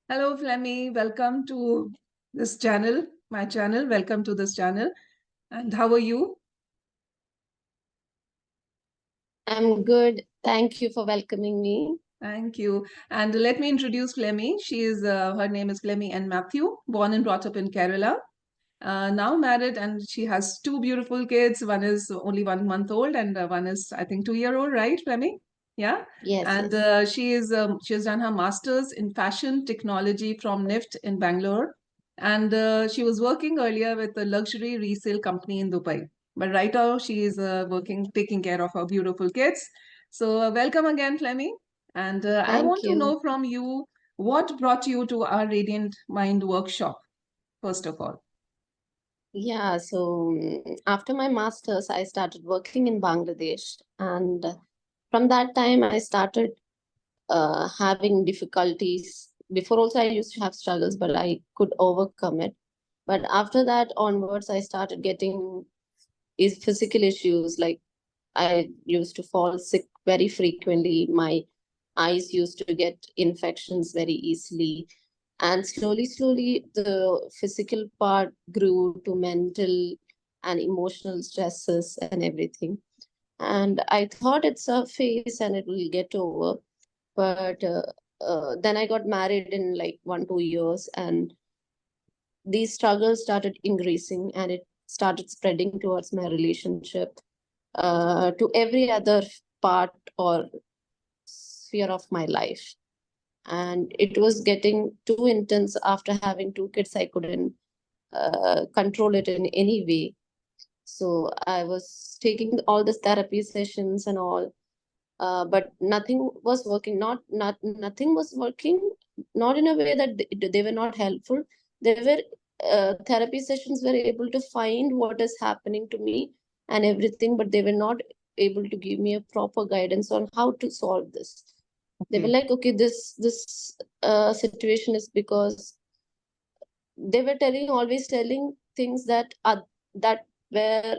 Hello, Flemmy. Welcome to this channel, my channel. Welcome to this channel. And how are you? I'm good. Thank you for welcoming me. Thank you. And let me introduce Flemmy. Her name is Flemmy and Matthew, born and brought up in Kerala. Now married, and she has two beautiful kids. One is only 1 month old, and one is, I think, 2 year old, right, Flemmy? Yeah. Yes, And yes. she has done her master's in fashion technology from NIFT in Bangalore. And she was working earlier with a luxury resale company in Dubai. But right now, she is working, taking care of her beautiful kids. So, welcome again, Flemmy. And I Thank want to you. know from you what brought you to our Radiant Mind workshop, first of all. Yeah, so after my master's, I started working in Bangladesh. And from that time, I started having difficulties. Before also, I used to have struggles, but I could overcome it. But after that onwards, I started getting physical issues. Like I used to fall sick very frequently. My eyes used to get infections very easily. And slowly, the physical part grew to mental and emotional stresses and everything. And I thought it's a phase and it will get over. But then I got married in like 1 2 years, and these struggles started increasing, and it started spreading towards my relationship, to every other part or sphere of my life. And it was getting too intense. After having two kids, I couldn't control it in any way. So I was taking all the therapy sessions and all, but nothing was working. Nothing was working. Not in a way that they were not helpful. They were therapy sessions were able to find what is happening to me and everything, but they were not able to give me a proper guidance on how to solve this. They were Okay. like, okay, this situation is because they were telling always telling things that were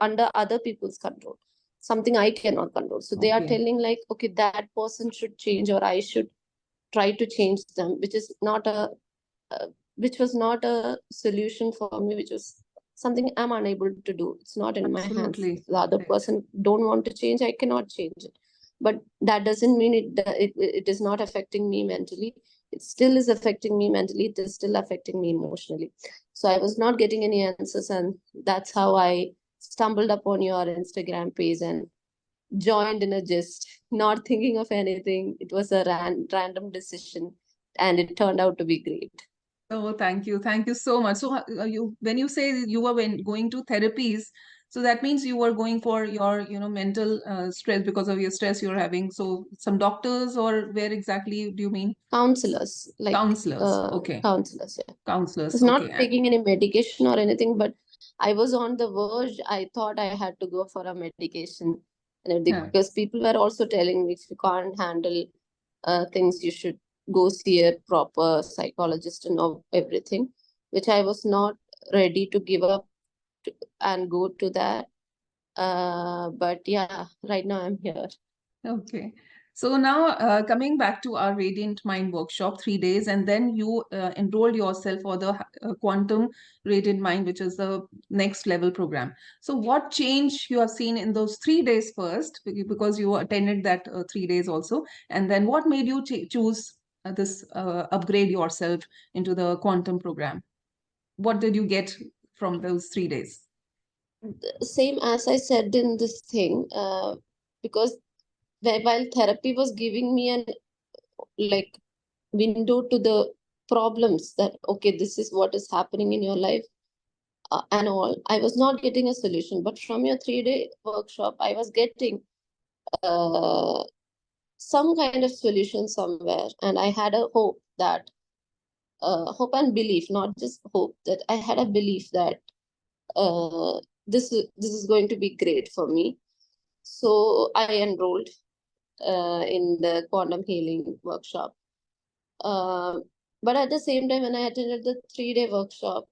under other people's control, something I cannot control. So they are Okay. telling like, okay, that person should change or I should try to change them, uh, which was not a solution for me, which was something I'm unable to do. It's not in my hands. Absolutely. If the other Correct. person don't want to change, I cannot change it. But that doesn't mean it is not affecting me mentally. It still is affecting me mentally. It is still affecting me emotionally. So I was not getting any answers, and that's how I stumbled upon your Instagram page and joined in a gist, not thinking of anything. It was a random decision, and it turned out to be great. Oh, thank you. Thank you so much. So, when you say you were going to therapies, so that means you were going for your, mental stress because of your stress you're having. So, some doctors, or where exactly do you mean? Counselors, like Counselors. Okay. counselors, yeah. I Counselors. was not Okay. taking any medication or anything, but I was on the verge. I thought I had to go for a medication and everything, Yeah. because people were also telling me if you can't handle things, you should go see a proper psychologist and everything, which I was not ready to give up and go to that. But yeah, right now I'm here. Okay. So now, coming back to our Radiant Mind workshop, 3 days, and then you enrolled yourself for the Quantum Radiant Mind, which is the next level program. So, what change you have seen in those 3 days first, because you attended that 3 days also, and then what made you choose this upgrade yourself into the quantum program? What did you get from those 3 days? Same as I said in this thing, because while therapy was giving me an like window to the problems, that okay, this is what is happening in your life, and all, I was not getting a solution. But from your 3 day workshop, I was getting uh, some kind of solution somewhere, and I had a hope that hope and belief, not just hope, that I had a belief that uh, this is going to be great for me. So I enrolled in the quantum healing workshop. Uh, but at the same time, when I attended the 3 day workshop,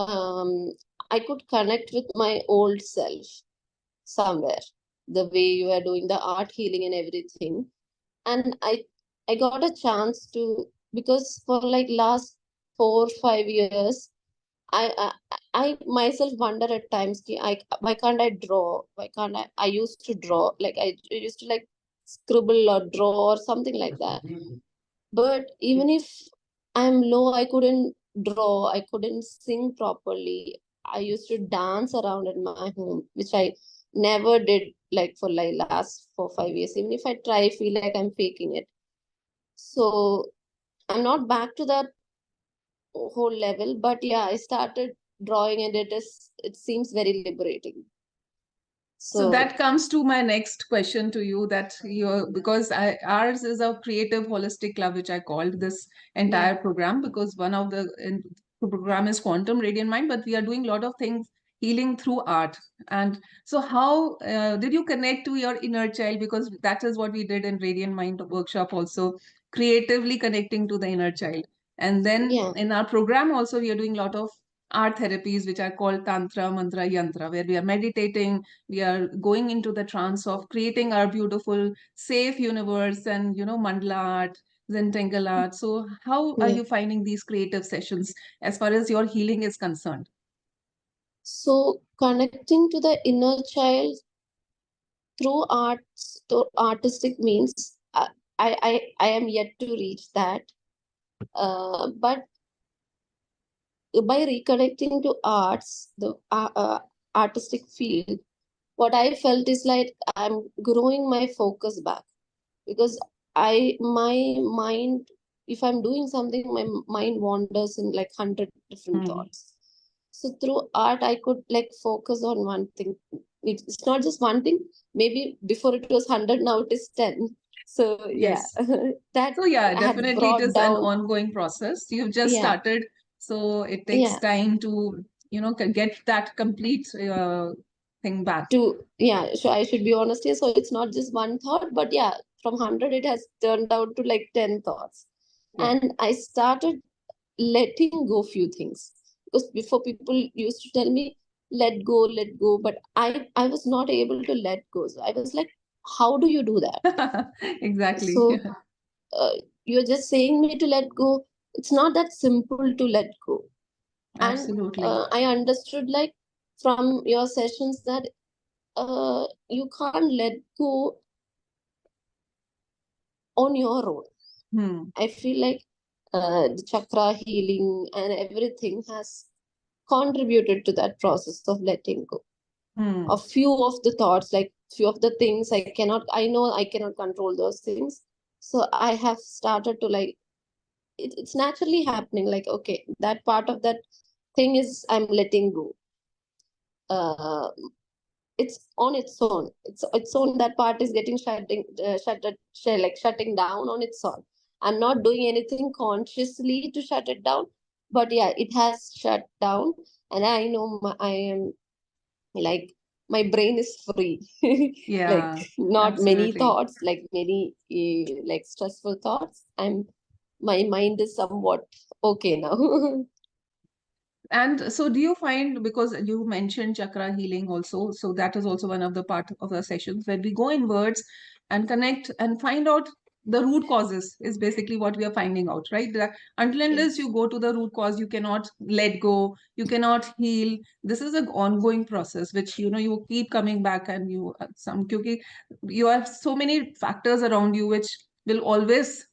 um, I could connect with my old self somewhere. The way you are doing the art healing and everything, and I got a chance to because for like last 4 5 years, I myself wonder at times, why can't I draw? Why can't I used to draw, like I used to like scribble or draw or something like that. But even if I'm low, I couldn't draw, I couldn't sing properly. I used to dance around in my home, which I never did like for like last 4 5 years. Even if I try, I feel like I'm faking it. So I'm not back to that whole level, but yeah, I started drawing and it seems very liberating. So So that comes to my next question to you, that you're, because ours is a creative holistic club, which I called this yeah, entire program, because one of the program is Quantum Radiant Mind, but we are doing a lot of things healing through art. And so how did you connect to your inner child? Because that is what we did in Radiant Mind workshop also, creatively connecting to the inner child. And then yeah, in our program also, we are doing a lot of art therapies, which are called Tantra, Mantra, Yantra, where we are meditating, we are going into the trance of creating our beautiful safe universe, and mandala art, zentangle art. So how are yeah. you finding these creative sessions as far as your healing is concerned? So connecting to the inner child through arts, through artistic means, I am yet to reach that. But by reconnecting to arts, the artistic field, what I felt is like I'm growing my focus back, because my mind, if I'm doing something, my mind wanders in like 100 different Hmm. thoughts. So through art, I could like focus on one thing. It's not just one thing. Maybe before it was 100, now it is 10. So yeah, Yes. that So yeah, had definitely it brought is an down. ongoing process. You've just Yeah, started, so it takes yeah. time to get that complete thing back. Yeah, so I should be honest here. So it's not just one thought, but yeah, from 100 it has turned out to like 10 thoughts. Yeah. And I started letting go few things, because before people used to tell me let go, but I was not able to let go. So I was like, how do you do that? Exactly. So uh, you're just saying me to let go. It's not that simple to let go. And Absolutely. I understood like from your sessions that you can't let go on your own. Hmm. I feel like the chakra healing and everything has contributed to that process of letting go. A Hmm. few of the thoughts, like few of the things I know I cannot control those things. So I have started to like, it's naturally happening. Like, okay, that part of that thing is I'm letting go. Uh, it's on its own. It's on, that part is getting shutting down on its own. I'm not doing anything consciously to shut it down, but yeah, it has shut down. And I know I am like, my brain is free. Like Yeah, not many absolutely. thoughts, like many like stressful thoughts. My mind is somewhat okay now. And so do you find, because you mentioned chakra healing also, so that is also one of the part of the sessions where we go inwards and connect and find out the root causes, is basically what we are finding out, right? That until and unless Yes. you go to the root cause, you cannot let go, you cannot heal. This is an ongoing process, which you keep coming back, and kyunki you have so many factors around you which will always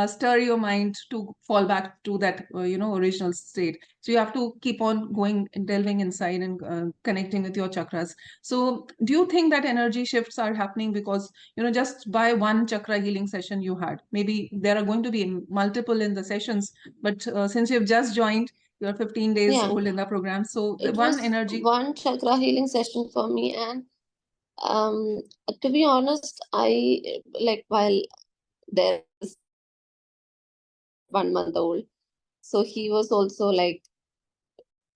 stir your mind to fall back to that original state. So you have to keep on going and delving inside and connecting with your chakras. So do you think that energy shifts are happening because just by one chakra healing session you had, maybe there are going to be multiple in the sessions, but since you've just joined, you're 15 days Yeah, old in the program, so the it one was energy. one chakra healing session for me. And um to be honest, I like, while there is my 1 month old, so he was also like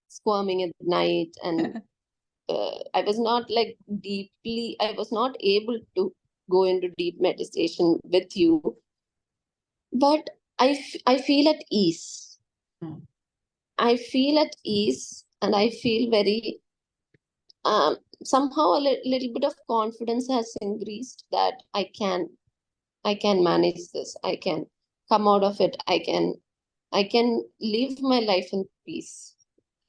squirming at night. And I was not like deeply, I was not able to go into deep meditation with you, but I feel at ease. Hmm. I feel at ease, and I feel very somehow a little bit of confidence has increased that I can manage this. I can. come out of it, I can live my life in peace.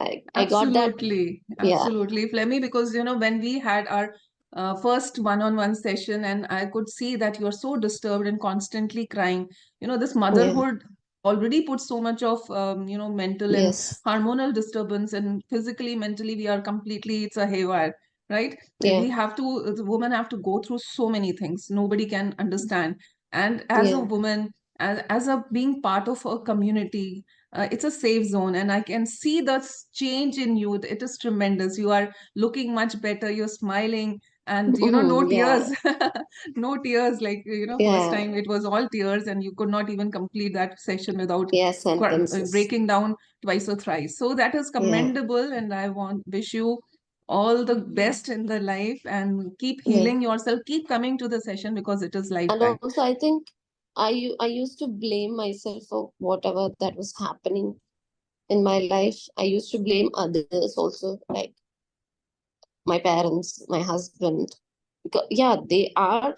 I got that. Absolutely, Yeah. absolutely, Flemmy, because when we had our first one-on-one session, and I could see that you're so disturbed and constantly crying. This Yeah. motherhood already puts so much of mental and Yes. hormonal disturbance, and physically, mentally, we are completely, it's a haywire, right? Yeah. The women have to go through so many things. Nobody can understand. And as a Yeah. woman, as a being part of a community, it's a safe zone, and I can see the change in you. It is tremendous. You are looking much better, you're smiling, and no Yeah. tears. No tears, like first Yeah. time it was all tears, and you could not even complete that session without Yeah. Sentences. breaking down twice or thrice. So that is Yeah. commendable, and I want wish you all the best in the life, and keep Yeah. healing yourself, keep coming to the session, because it is And lifetime. also, I think I used to blame myself for whatever that was happening in my life. I used to blame others also, like my parents, my husband. Because yeah, they are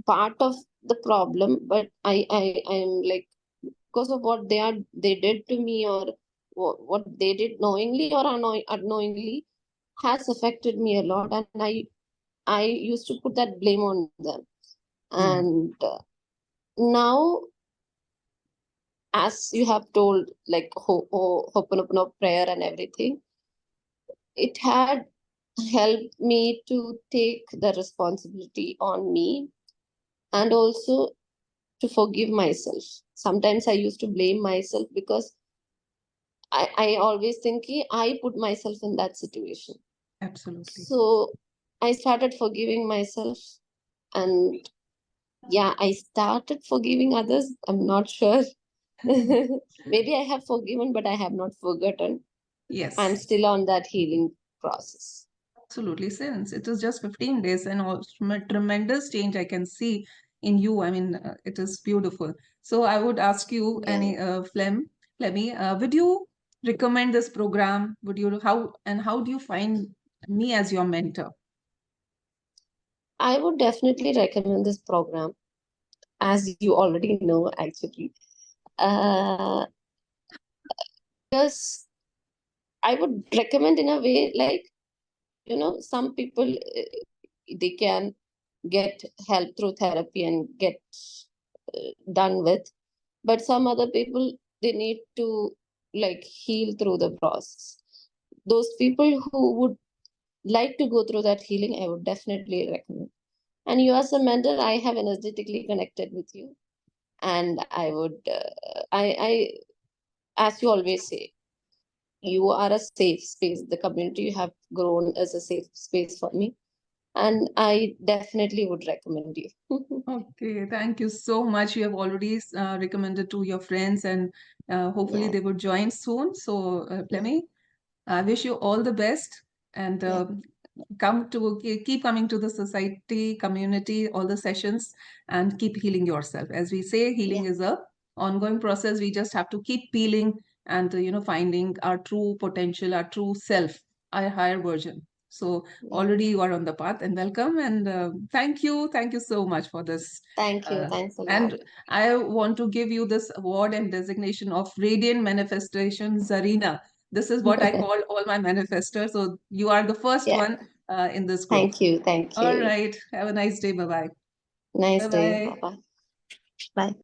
part of the problem, but I'm like, because of what they did to me, or what they did knowingly or unknowingly, has affected me a lot, and I used to put that blame on them. Hmm. And now, as you have told, like Hoponopono prayer and everything, it had helped me to take the responsibility on me, and also to forgive myself. Sometimes I used to blame myself because I always think I put myself in that situation. Absolutely. So I started forgiving myself, and yeah, I started forgiving others. I'm not sure. Maybe I have forgiven, but I have not forgotten. I'm Yes. still on that healing process. Absolutely, since it is just 15 days, and also tremendous change I can see in you. I mean, it is beautiful. So I would ask you, Yeah. any Flemmy, would you recommend this program? Would you how do you find me as your mentor? I would definitely recommend this program, as you already know, actually. Uh, because I would recommend in a way, like, some people, they can get help through therapy and get done with, but some other people, they need to like heal through the process. Those people who would like to go through that healing, I would definitely recommend. And you, as a mentor, I have energetically connected with you, and I would, I, as you always say, you are a safe space. The community you have grown is a safe space for me, and I definitely would recommend you. Okay, thank you so much. You have already recommended to your friends, and hopefully Yeah, they would join soon. So, yeah, Flemmy, I wish you all the best, and yeah, keep coming to the society, community, all the sessions, and keep healing yourself. As we say, healing yeah, is a ongoing process. We just have to keep peeling, and finding our true potential, our true self, our higher version. So yeah. already you are on the path, and welcome, and thank you so much for this. Thank you. uh, Thanks a lot. and I want to give you this award and designation of Radiant Manifestation Zarina. This is what I call all my manifestors. So you are the first Yeah. one in this group. Thank you. Thank All you. right. Have a nice day. Bye bye. Nice Bye day. bye. Bye bye. Bye.